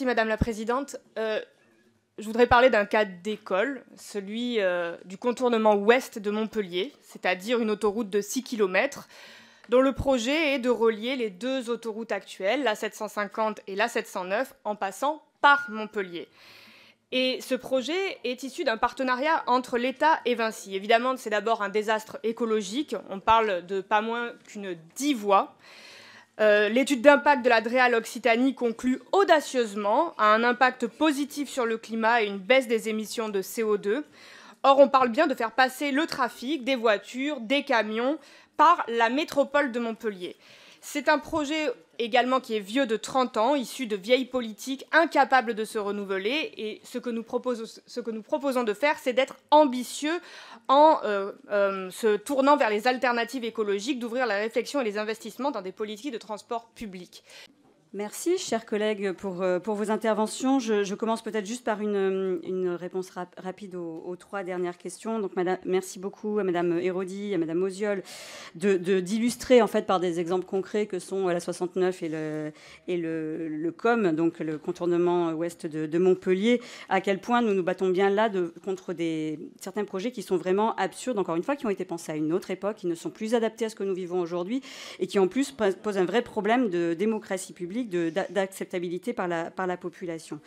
Merci Madame la Présidente. Je voudrais parler d'un cas d'école, celui du contournement ouest de Montpellier, c'est-à-dire une autoroute de 6 km, dont le projet est de relier les deux autoroutes actuelles, la 750 et la 709, en passant par Montpellier. Et ce projet est issu d'un partenariat entre l'État et Vinci. Évidemment, c'est d'abord un désastre écologique. On parle de pas moins qu'une 10 voies. L'étude d'impact de la DREAL Occitanie conclut audacieusement à un impact positif sur le climat et une baisse des émissions de CO2. Or, on parle bien de faire passer le trafic, des voitures, des camions, par la métropole de Montpellier. C'est un projet également qui est vieux de 30 ans, issu de vieilles politiques incapables de se renouveler. Et ce que nous proposons de faire, c'est d'être ambitieux en se tournant vers les alternatives écologiques, d'ouvrir la réflexion et les investissements dans des politiques de transport public. Merci, chers collègues, pour vos interventions. Je commence peut-être juste par une réponse rapide aux trois dernières questions. Donc, merci beaucoup à Madame Héraudy, à Madame Oziol d'illustrer en fait par des exemples concrets que sont la 69 et le COM, donc le contournement ouest de Montpellier, à quel point nous nous battons bien là contre certains projets qui sont vraiment absurdes, encore une fois, qui ont été pensés à une autre époque, qui ne sont plus adaptés à ce que nous vivons aujourd'hui et qui en plus posent un vrai problème de démocratie publique, d'acceptabilité par la population.